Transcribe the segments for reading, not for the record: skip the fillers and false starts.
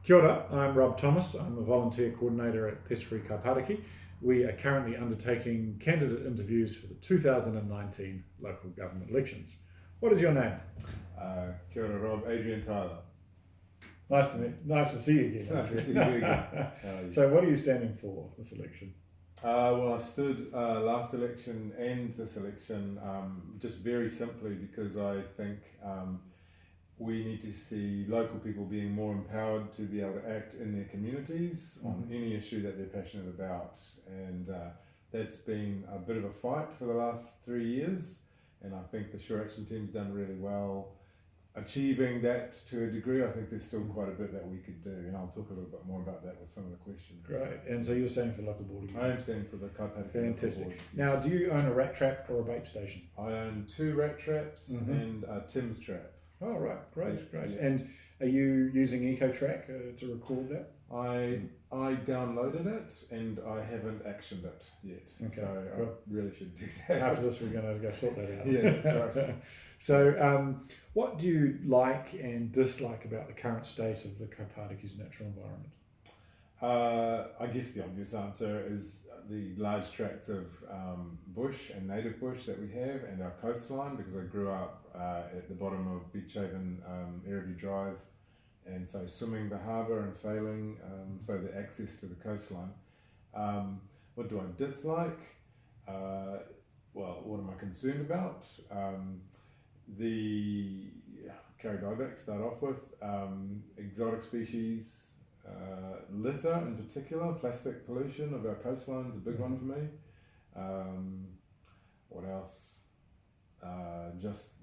Kia ora, I'm Rob Thomas. I'm a volunteer coordinator at Pest Free Kaipatiki. We are currently undertaking candidate interviews for the 2019 local government elections. What is your name? Kia ora, Rob. Adrian Tyler. Nice to see you again. Nice to see you again. So, what are you standing for this election? Well, I stood last election and this election just very simply because I think we need to see local people being more empowered to be able to act in their communities on any issue that they're passionate about. And that's been a bit of a fight for the last 3 years. And I think the Sure Action team's done really well achieving that to a degree. I think there's still quite a bit that we could do, and I'll talk a little bit more about that with some of the questions. Great. And so you're standing for local board again? I am standing for the Kaipatiki. Fantastic. Board, yes. Now, do you own a rat trap or a bait station? I own 2 rat traps and a Tim's trap. Oh, right. Great. Yeah. And are you using EcoTrack to record that? I downloaded it and I haven't actioned it yet. Okay, So cool. I really should do that. After this, we're going to go sort that out. Yeah, that's right. So, what do you like and dislike about the current state of the Kaipatiki's natural environment? I guess the obvious answer is the large tracts of bush and native bush that we have, and our coastline, because I grew up at the bottom of Beachhaven, Airview Drive, and so swimming the harbour and sailing, so the access to the coastline. What do I dislike? Well, what am I concerned about? The carry dieback, start off with, exotic species, litter in particular, plastic pollution of our coastline is a big one for me. What else? Just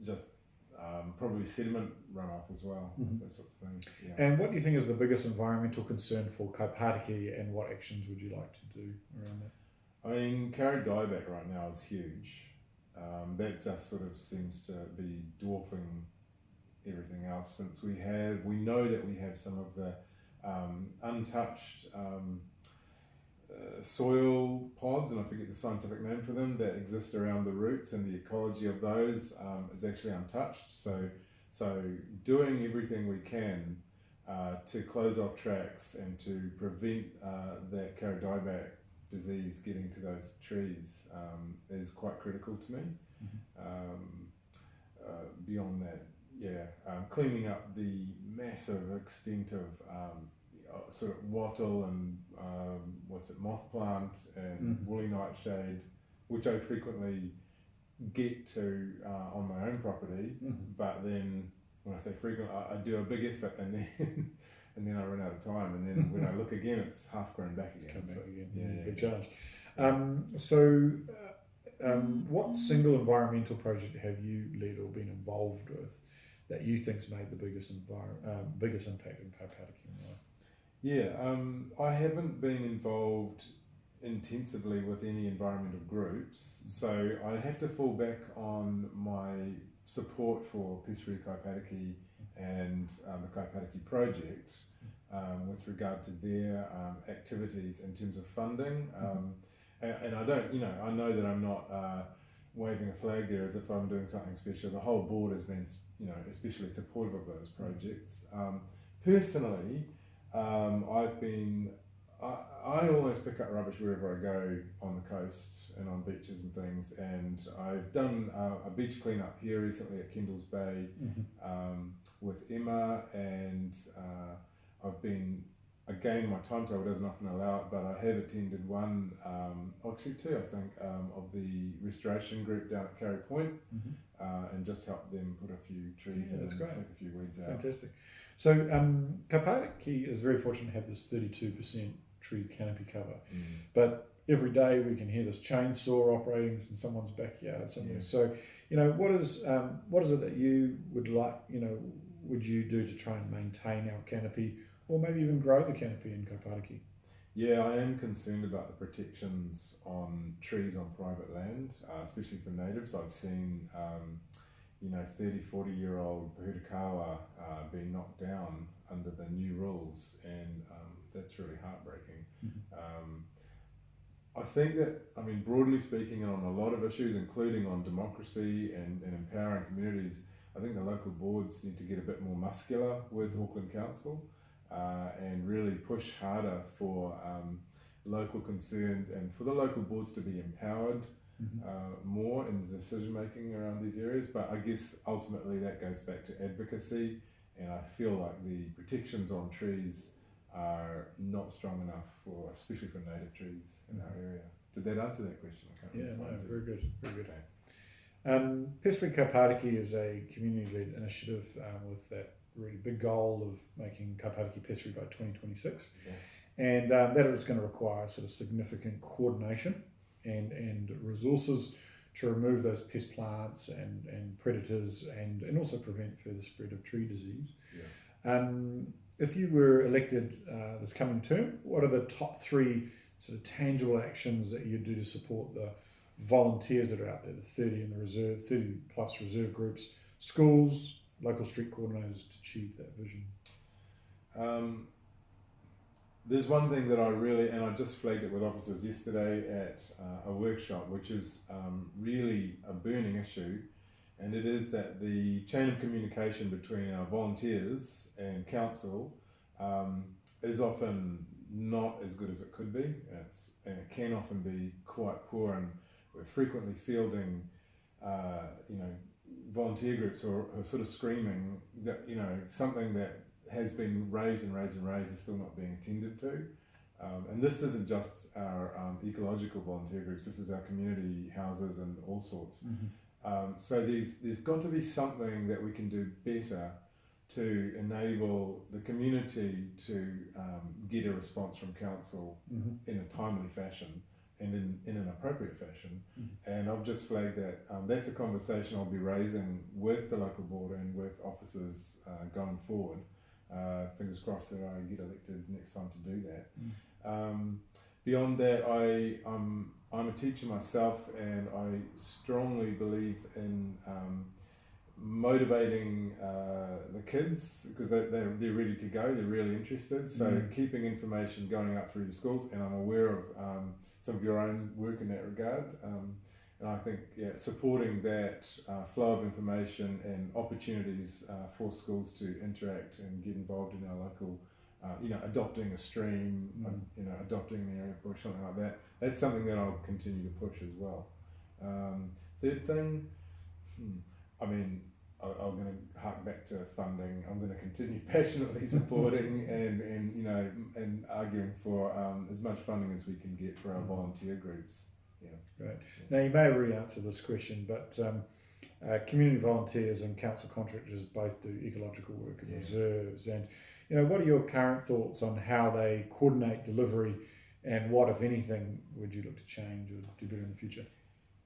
probably sediment runoff as well, those sorts of things. Yeah. And what do you think is the biggest environmental concern for Kaipatiki, and what actions would you like to do around that? I mean, carry dieback right now is huge. That just sort of seems to be dwarfing everything else, since we know that we have some of the untouched soil pods, and I forget the scientific name for them, that exist around the roots, and the ecology of those is actually untouched. So doing everything we can to close off tracks and to prevent that carry dieback disease getting to those trees is quite critical to me. Beyond that, cleaning up the massive extent of sort of wattle and moth plant and woolly nightshade, which I frequently get to on my own property, but then when I say frequent, I do a big effort and then I run out of time, and then when I look again, it's half grown back again. Big challenge. What single environmental project have you led or been involved with that you think's made the biggest impact in Kaipatiki? I haven't been involved intensively with any environmental groups, so I have to fall back on my support for Pest Free Kaipatiki and the Kaipatiki project with regard to their activities in terms of funding. And I don't, I know that I'm not waving a flag there as if I'm doing something special. The whole board has been, especially supportive of those projects. Personally, I always pick up rubbish wherever I go on the coast and on beaches and things, and I've done a beach cleanup here recently at Kendall's Bay with Emma, and I've been, again, my timetable doesn't often allow it, but I have attended one, actually 2 I think, of the restoration group down at Carry Point, and just helped them put a few trees in and take a few weeds out. Fantastic. So Kaipatiki is very fortunate to have this 32% tree canopy cover, but every day we can hear this chainsaw operating in someone's backyard somewhere. So, what is it that you would like, would you do to try and maintain our canopy, or maybe even grow the canopy in Kaipatiki? Yeah, I am concerned about the protections on trees on private land, especially for natives. I've seen 30, 40-year-old Pahutakawa being knocked down under the new rules, and that's really heartbreaking. I think that, broadly speaking, and on a lot of issues, including on democracy and empowering communities, I think the local boards need to get a bit more muscular with Auckland Council. and really push harder for local concerns and for the local boards to be empowered more in the decision making around these areas. But I guess ultimately that goes back to advocacy, and I feel like the protections on trees are not strong enough for, especially for native trees in our area. Did that answer that question? Very good, very good. Pest Free Kaipatiki is a community-led initiative with that really big goal of making Kaipatiki pest free by 2026, and that is going to require sort of significant coordination and resources to remove those pest plants and predators and also prevent further spread of tree disease. If you were elected this coming term, what are the top 3 sort of tangible actions that you do to support the volunteers that are out there, the 30 in the reserve, 30 plus reserve groups, schools, local street coordinators to achieve that vision? There's one thing that I really, and I just flagged it with officers yesterday at a workshop, which is really a burning issue, and it is that the chain of communication between our volunteers and council is often not as good as it could be, and it can often be quite poor, and we're frequently fielding volunteer groups who are sort of screaming that something that has been raised is still not being attended to. And this isn't just our ecological volunteer groups, this is our community houses and all sorts. So there's got to be something that we can do better to enable the community to get a response from council in a timely fashion and in an appropriate fashion. And I've just flagged that that's a conversation I'll be raising with the local board and with officers going forward. Fingers crossed that I get elected next time to do that. Beyond that, I'm a teacher myself, and I strongly believe in motivating the kids, because they're ready to go, they're really interested. So keeping information going out through the schools, and I'm aware of some of your own work in that regard. And I think supporting that flow of information and opportunities for schools to interact and get involved in our local, adopting a stream, adopting an area bush, something like that. That's something that I'll continue to push as well. Third thing, I'm going to hark back to funding. I'm going to continue passionately supporting and arguing for as much funding as we can get for our volunteer groups. Right. Now, you may have already answered this question, but community volunteers and council contractors both do ecological work in reserves. And, what are your current thoughts on how they coordinate delivery, and what, if anything, would you look to change or do better in the future?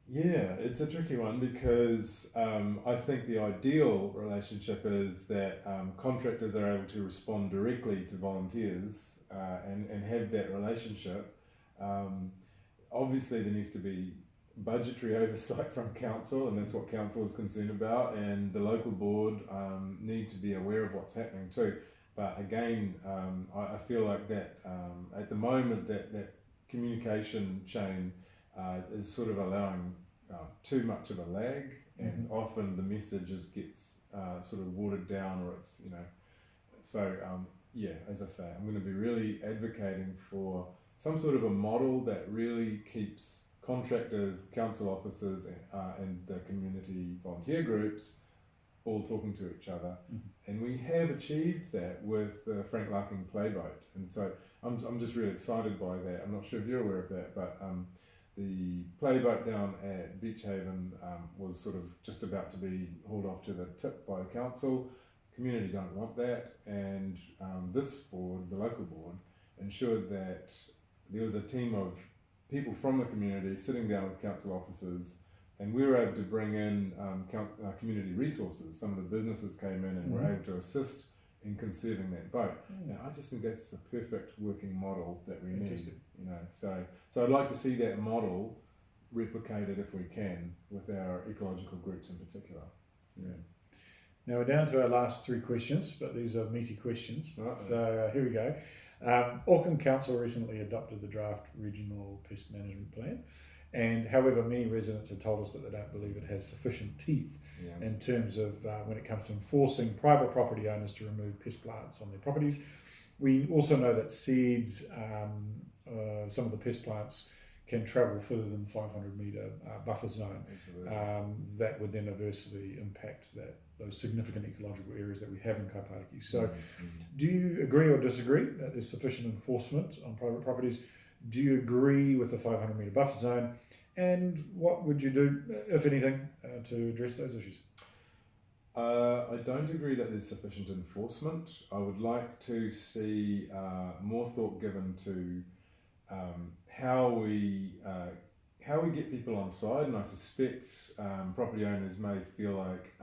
Yeah, it's a tricky one, because I think the ideal relationship is that contractors are able to respond directly to volunteers and have that relationship. Obviously, there needs to be budgetary oversight from council, and that's what council is concerned about, and the local board need to be aware of what's happening too. But again, I feel like that at the moment that communication chain is sort of allowing too much of a lag, and often the message just gets sort of watered down, or it's so as I say, I'm going to be really advocating for some sort of a model that really keeps contractors, council officers, and the community volunteer groups all talking to each other. And we have achieved that with the Frank Larkin playboat, and so I'm just really excited by that. I'm not sure if you're aware of that, but the playboat down at Beach Haven was sort of just about to be hauled off to the tip by the council. Community don't want that, and this board, the local board, ensured that there was a team of people from the community sitting down with council officers, and we were able to bring in community resources. Some of the businesses came in and were able to assist in conserving that boat. Now, I just think that's the perfect working model that we need. So I'd like to see that model replicated, if we can, with our ecological groups in particular. Now we're down to our last 3 questions, but these are meaty questions. So here we go. Auckland Council recently adopted the draft regional pest management plan, and however, many residents have told us that they don't believe it has sufficient teeth in terms of when it comes to enforcing private property owners to remove pest plants on their properties. We also know that seeds, some of the pest plants, can travel further than 500 metre buffer zone. That would then adversely impact those significant ecological areas that we have in Kaipatiki. So do you agree or disagree that there's sufficient enforcement on private properties? Do you agree with the 500 metre buffer zone? And what would you do, if anything, to address those issues? I don't agree that there's sufficient enforcement. I would like to see more thought given to how we get people on side, and I suspect property owners may feel like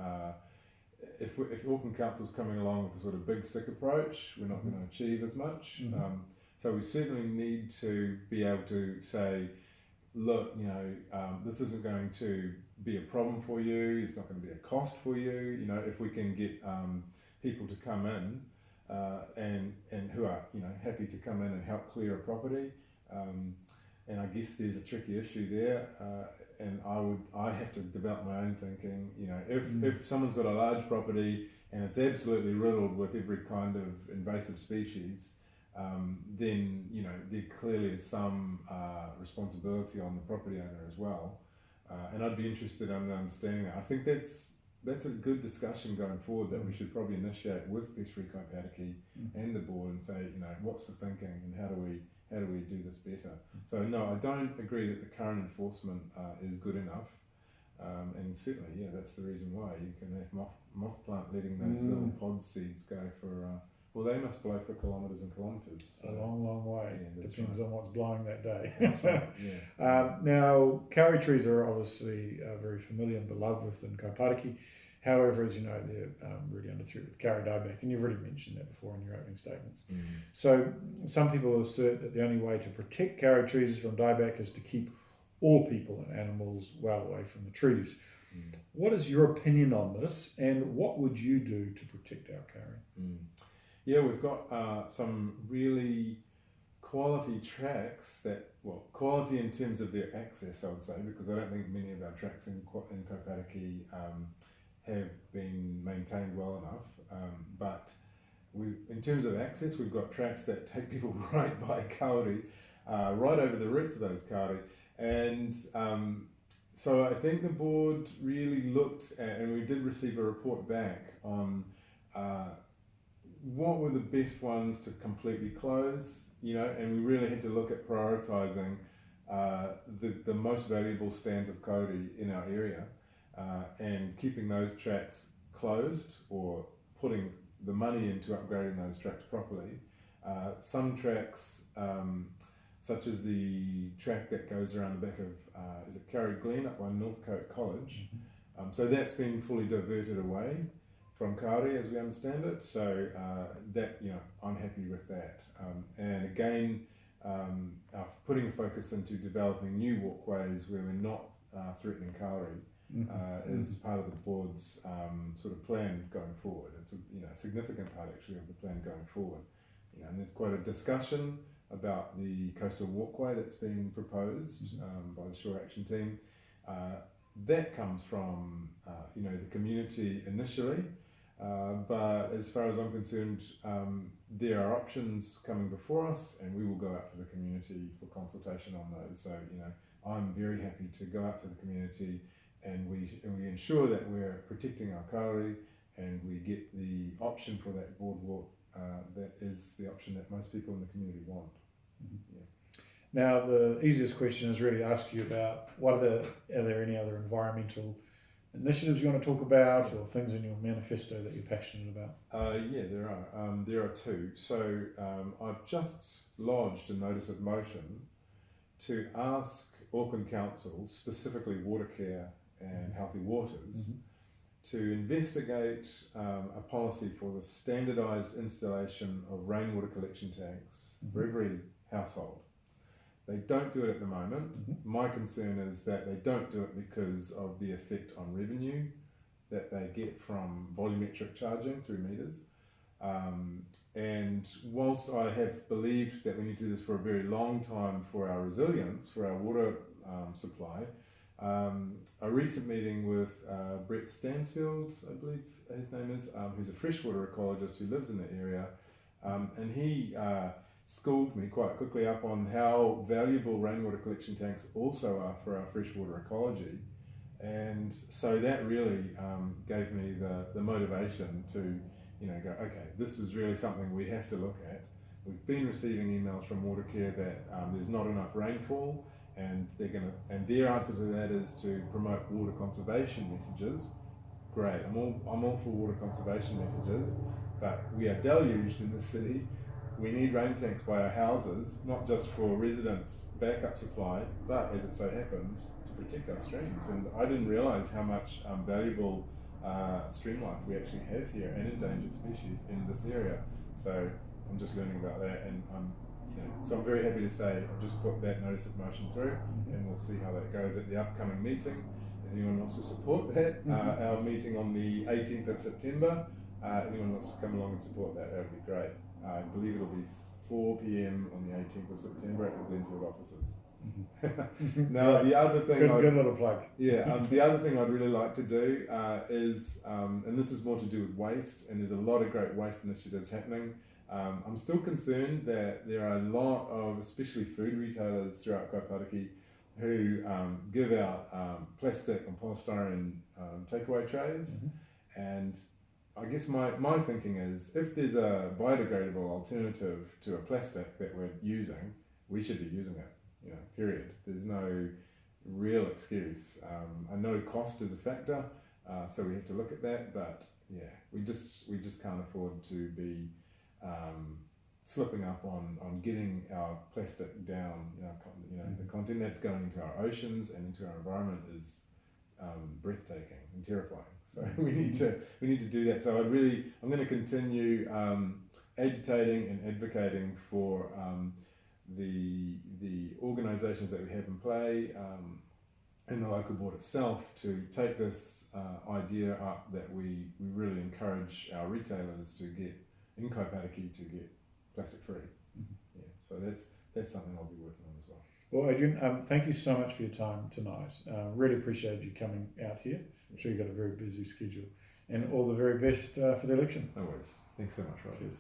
if Auckland Council's coming along with a sort of big stick approach, we're not going to achieve as much. So we certainly need to be able to say, look, this isn't going to be a problem for you, it's not going to be a cost for you, if we can get people to come in and who are, happy to come in and help clear a property. And I guess there's a tricky issue there, and I have to develop my own thinking. If someone's got a large property and it's absolutely riddled with every kind of invasive species, then there clearly is some responsibility on the property owner as well. And I'd be interested in understanding that. I think that's a good discussion going forward that we should probably initiate with Pest Free Kaipatiki and the board and say, what's the thinking and how do we do this better? So no, I don't agree that the current enforcement is good enough. And certainly, that's the reason why you can have moth plant letting those little pod seeds go for, they must blow for kilometres and kilometres. A long way. Yeah, depends on what's blowing that day. That's right, yeah. Now, kauri trees are obviously very familiar and beloved within Kaipatiki. However, as you know, they're really under threat with kauri dieback, and you've already mentioned that before in your opening statements. So some people assert that the only way to protect kauri trees from dieback is to keep all people and animals well away from the trees. What is your opinion on this, and what would you do to protect our kauri? Yeah, we've got some really quality tracks quality in terms of their access, I would say, because I don't think many of our tracks in Kaipatiki have been maintained well enough. But in terms of access, we've got tracks that take people right by kauri, right over the roots of those kauri. And so I think the board really looked at, and we did receive a report back on what were the best ones to completely close, and we really had to look at prioritising the most valuable stands of kauri in our area and keeping those tracks closed or putting the money into upgrading those tracks properly. Some tracks, such as the track that goes around the back of, is it Kauri Glen up by Northcote College? So that's been fully diverted away from kauri as we understand it, so that I'm happy with that. And again, putting a focus into developing new walkways where we're not threatening kauri is part of the board's sort of plan going forward. It's a significant part actually of the plan going forward. And there's quite a discussion about the coastal walkway that's been proposed by the Shore Action team. That comes from the community initially. But as far as I'm concerned, there are options coming before us, and we will go out to the community for consultation on those. So, I'm very happy to go out to the community, and we ensure that we're protecting our kauri, and we get the option for that boardwalk that is the option that most people in the community want. Now, the easiest question is really to ask you about are there any other environmental initiatives you want to talk about, or things in your manifesto that you're passionate about? Yeah, there are. There are two. So I've just lodged a notice of motion to ask Auckland Council, specifically Watercare and Healthy Waters, to investigate a policy for the standardised installation of rainwater collection tanks for every household. They don't do it at the moment. My concern is that they don't do it because of the effect on revenue that they get from volumetric charging through meters. And whilst I have believed that we need to do this for a very long time for our resilience, for our water supply, a recent meeting with Brett Stansfield, I believe his name is, who's a freshwater ecologist who lives in the area, And he schooled me quite quickly up on how valuable rainwater collection tanks also are for our freshwater ecology. And so that really gave me the motivation to, go, okay, this is really something we have to look at. We've been receiving emails from Watercare that there's not enough rainfall, and their answer to that is to promote water conservation messages. Great, I'm all for water conservation messages, but we are deluged in the city. We need rain tanks by our houses, not just for residents' backup supply, but as it so happens, to protect our streams. And I didn't realise how much valuable stream life we actually have here and endangered species in this area. So I'm just learning about that, and so I'm very happy to say I've just put that notice of motion through, and we'll see how that goes at the upcoming meeting. If anyone wants to support that, our meeting on the 18th of September, anyone wants to come along and support that, that would be great. I believe it'll be 4 p.m. on the 18th of September at the Glenfield offices. Now, the other thing, good little plug. Yeah, the other thing I'd really like to do is, and this is more to do with waste, and there's a lot of great waste initiatives happening. I'm still concerned that there are a lot of, especially food retailers throughout Kaipatiki, who give out plastic and polystyrene takeaway trays, and I guess my thinking is, if there's a biodegradable alternative to a plastic that we're using, we should be using it, period. There's no real excuse. I know cost is a factor, so we have to look at that, but yeah, we just can't afford to be slipping up on getting our plastic down. The content that's going into our oceans and into our environment is breathtaking and terrifying. So we need to do that. So I'm going to continue agitating and advocating for the organisations that we have in play and the local board itself to take this idea up, that we really encourage our retailers to get in Kaipatiki to get plastic free. Yeah, so that's something I'll be working on as well. Well, Adrian, thank you so much for your time tonight. Really appreciate you coming out here. I'm sure you've got a very busy schedule, and all the very best for the election. No worries. Thanks so much, Rob. Cheers.